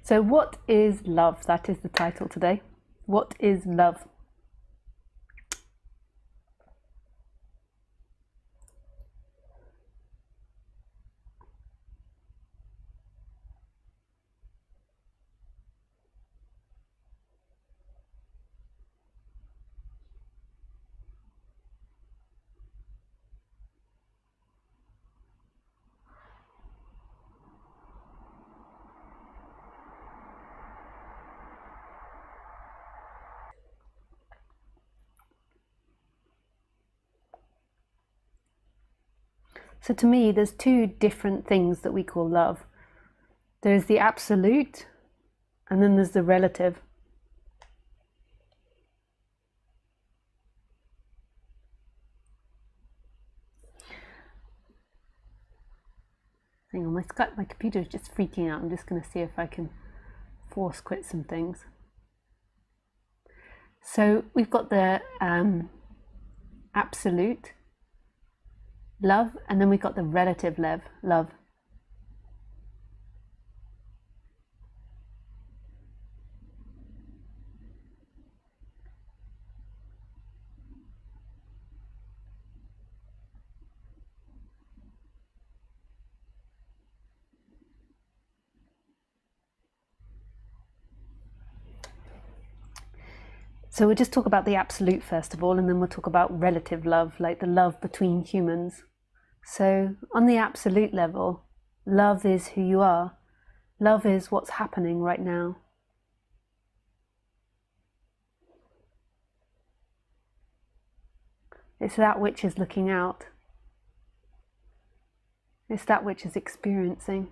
So what is love? That is the title today. What is love? So to me, there's two different things that we call love. There's the absolute, and then there's the relative. Hang on, my computer is just freaking out. I'm just going to see if I can force quit some things. So we've got the absolute love, and then we've got the relative love. So we'll just talk about the absolute first of all, and then we'll talk about relative love, like the love between humans. So on the absolute level, love is who you are. Love is what's happening right now. It's that which is looking out. It's that which is experiencing.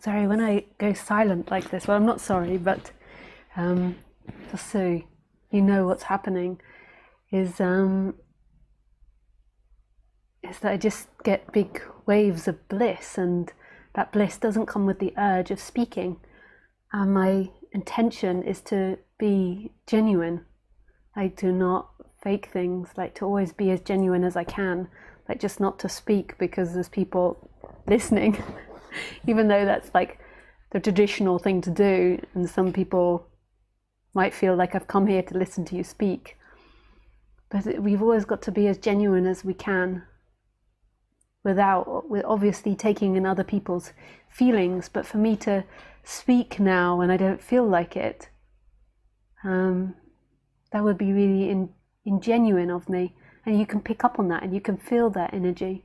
Sorry, when I go silent like this, well, I'm not sorry, but just so you know what's happening, is that I just get big waves of bliss, and that bliss doesn't come with the urge of speaking. And my intention is to be genuine. I do not fake things, like to always be as genuine as I can, like just not to speak because there's people listening, even though that's like the traditional thing to do, and some people might feel like I've come here to listen to you speak. But we've always got to be as genuine as we can, without obviously taking in other people's feelings. But for me to speak now when I don't feel like it, that would be really ingenuine of me, and you can pick up on that and you can feel that energy.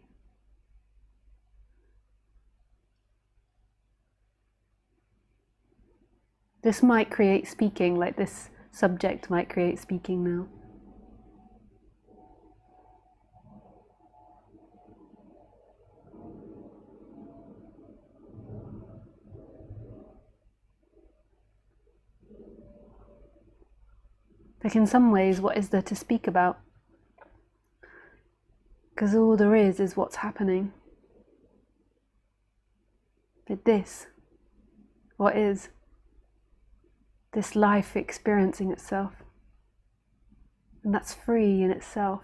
This might create speaking, like this subject might create speaking now. Like in some ways, what is there to speak about? Because all there is what's happening. But this, what is? This life experiencing itself. And that's free in itself.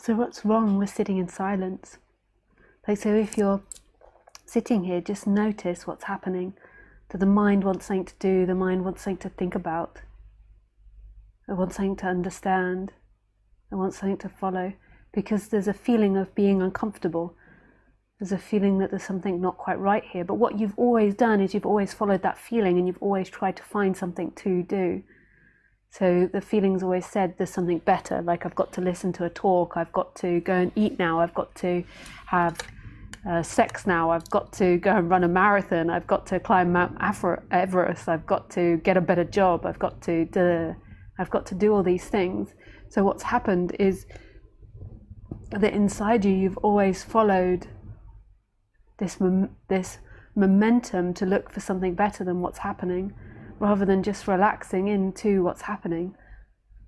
So what's wrong with sitting in silence? Like, so if you're sitting here, just notice what's happening. That the mind wants something to do, the mind wants something to think about, it wants something to understand, it wants something to follow, because there's a feeling of being uncomfortable. There's a feeling that there's something not quite right here. But what you've always done is you've always followed that feeling, and you've always tried to find something to do. So the feeling's always said there's something better, like I've got to listen to a talk, I've got to go and eat now, I've got to have sex now, I've got to go and run a marathon, I've got to climb Mount Everest, I've got to get a better job, I've got to do all these things. So what's happened is that inside you, you've always followed this momentum to look for something better than what's happening, rather than just relaxing into what's happening.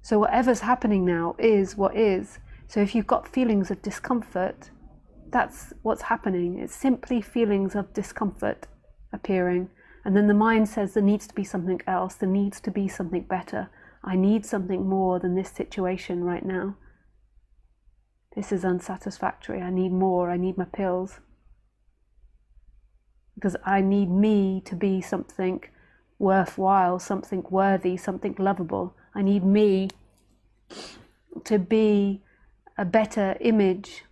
So whatever's happening now is what is. So if you've got feelings of discomfort, that's what's happening. It's simply feelings of discomfort appearing. And then the mind says there needs to be something else, there needs to be something better. I need something more than this situation right now. This is unsatisfactory, I need more, I need my pills. Because I need me to be something worthwhile, something worthy, something lovable. I need me to be a better image,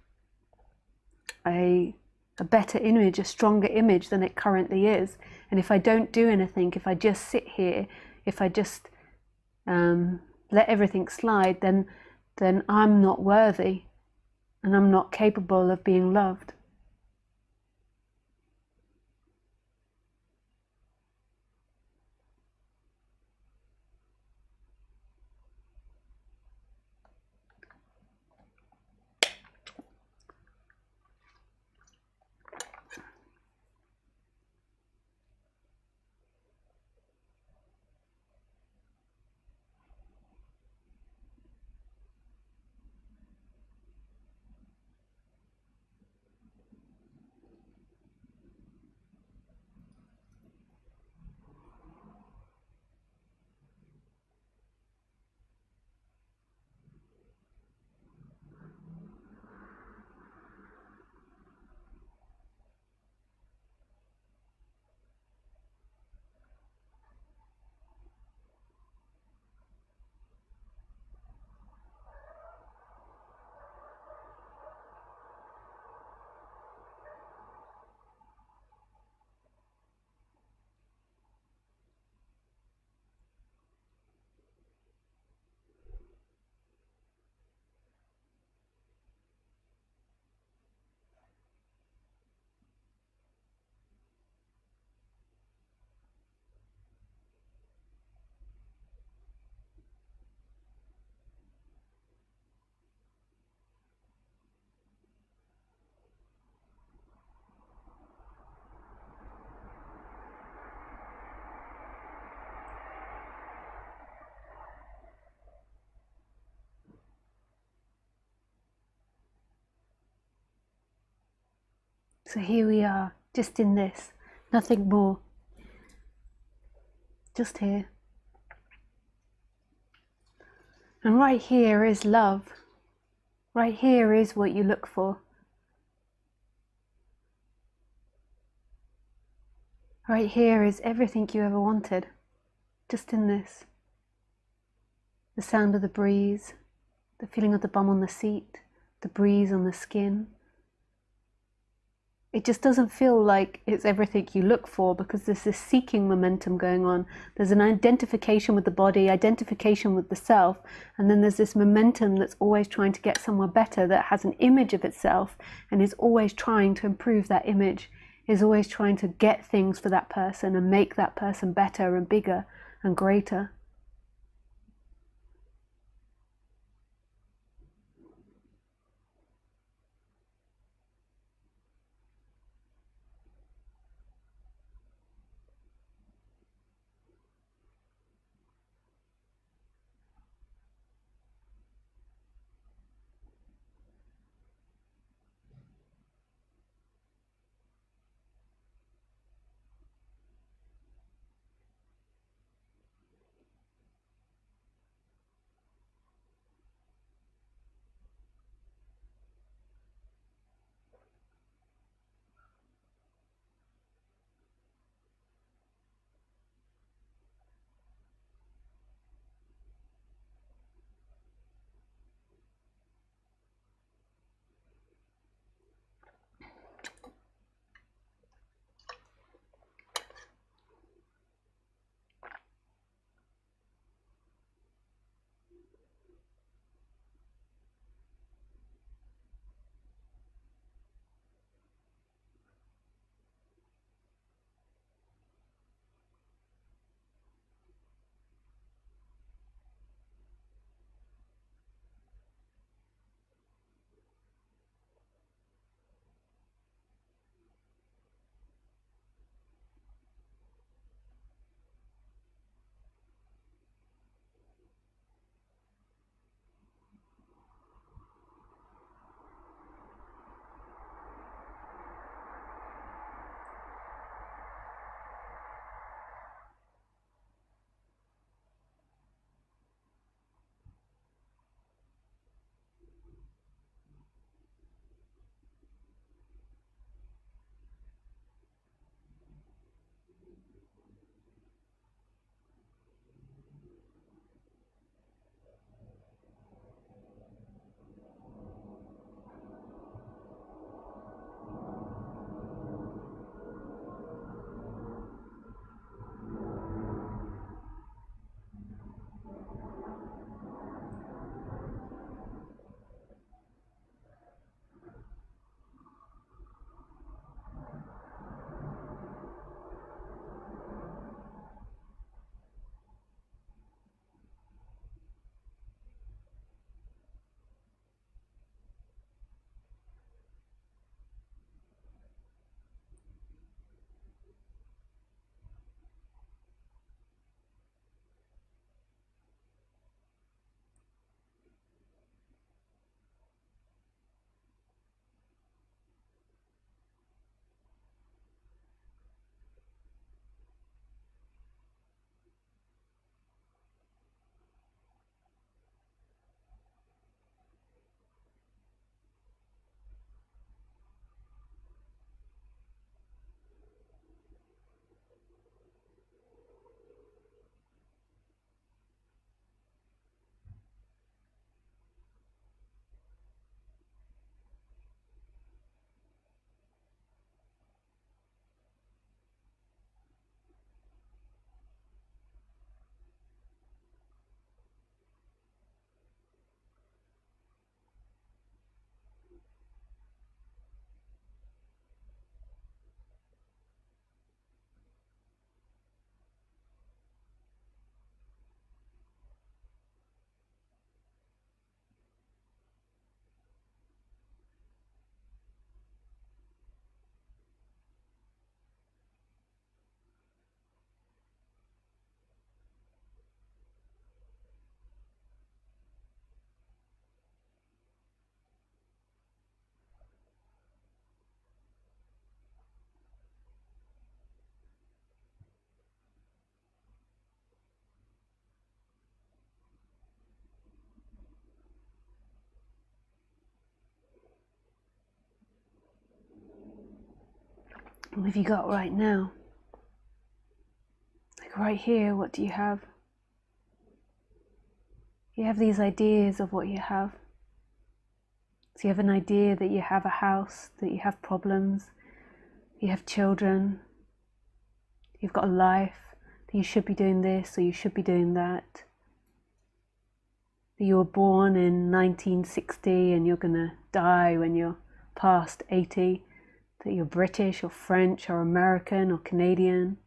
a better image, a stronger image than it currently is. And if I don't do anything, if I just sit here, if I just let everything slide, then I'm not worthy, and I'm not capable of being loved. So here we are, just in this, nothing more. Just here. And right here is love. Right here is what you look for. Right here is everything you ever wanted, just in this. The sound of the breeze, the feeling of the bum on the seat, the breeze on the skin. It just doesn't feel like it's everything you look for, because there's this seeking momentum going on. There's an identification with the body, identification with the self, and then there's this momentum that's always trying to get somewhere better, that has an image of itself and is always trying to improve that image, is always trying to get things for that person and make that person better and bigger and greater. What have you got right now? Like right here, what do you have? You have these ideas of what you have. So you have an idea that you have a house, that you have problems, you have children, you've got a life, that you should be doing this or you should be doing that. That you were born in 1960 and you're gonna die when you're past 80. That you're British or French or American or Canadian.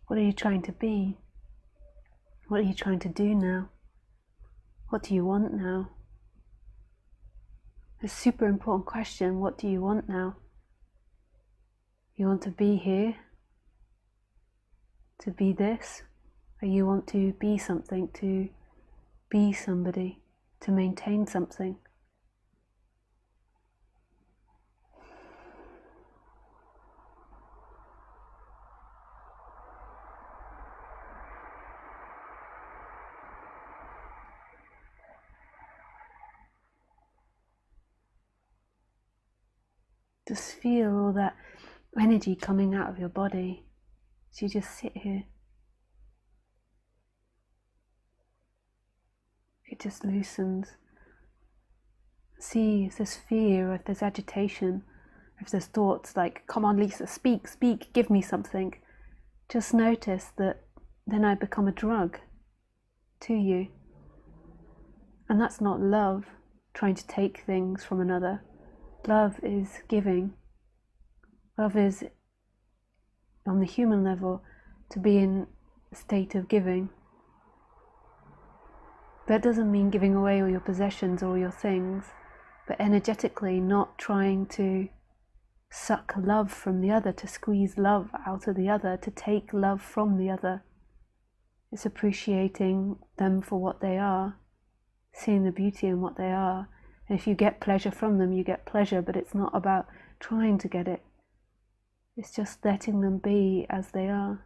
What are you trying to be? What are you trying to do now? What do you want now? It's a super important question. What do you want now? You want to be here? To be this? Or you want to be something, to be somebody, to maintain something? Just feel all that energy coming out of your body as you just sit here. It just loosens. See if there's fear, or if there's agitation, if there's thoughts like, come on Lisa, speak, speak, give me something. Just notice that then I become a drug to you. And that's not love, trying to take things from another. Love is giving. Love is, on the human level, to be in a state of giving. That doesn't mean giving away all your possessions or your things, but energetically not trying to suck love from the other, to squeeze love out of the other, to take love from the other. It's appreciating them for what they are, seeing the beauty in what they are. And if you get pleasure from them, you get pleasure, but it's not about trying to get it. It's just letting them be as they are.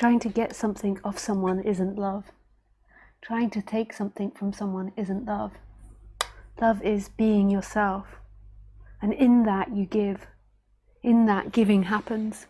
Trying to get something off someone isn't love. Trying to take something from someone isn't love. Love is being yourself. And in that you give. In that giving happens.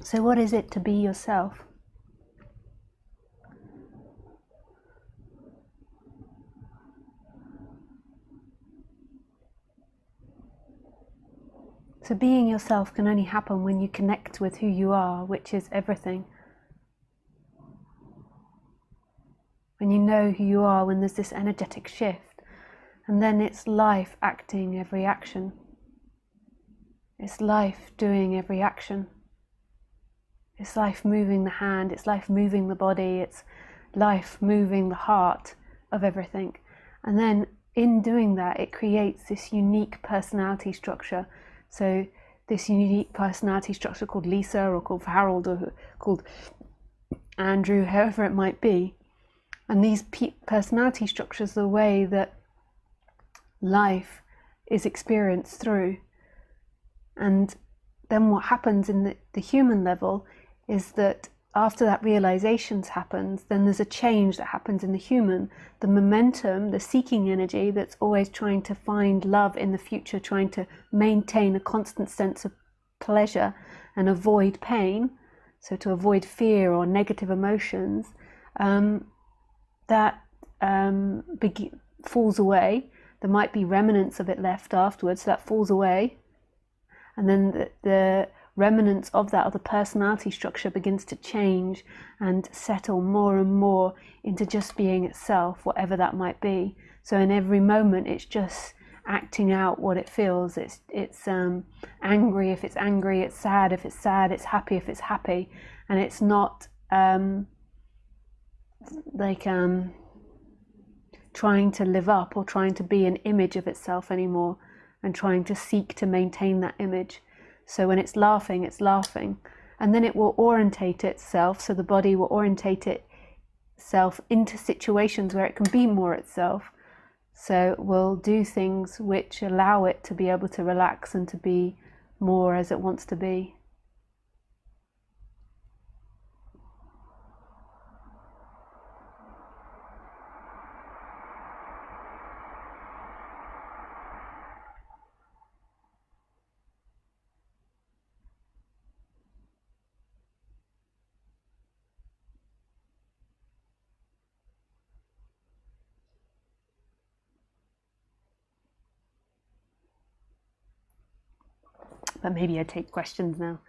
So what is it to be yourself? So being yourself can only happen when you connect with who you are, which is everything. When you know who you are, when there's this energetic shift, and then it's life acting every action. It's life doing every action. It's life moving the hand, it's life moving the body, it's life moving the heart of everything. And then in doing that, it creates this unique personality structure. So this unique personality structure called Lisa, or called Harold, or called Andrew, however it might be. And these personality structures are the way that life is experienced through. And then what happens in the human level is that after that realization happens, then there's a change that happens in the human. The momentum, the seeking energy that's always trying to find love in the future, trying to maintain a constant sense of pleasure and avoid pain, so to avoid fear or negative emotions, that falls away. There might be remnants of it left afterwards, that falls away. And then the remnants of that, of the personality structure, begins to change and settle more and more into just being itself, whatever that might be. So in every moment, it's just acting out what it feels. It's angry if it's angry, it's sad if it's sad, it's happy if it's happy, and it's not trying to live up or trying to be an image of itself anymore, and trying to seek to maintain that image. So when it's laughing, and then it will orientate itself, so the body will orientate itself into situations where it can be more itself. So it will do things which allow it to be able to relax and to be more as it wants to be. But maybe I take questions now.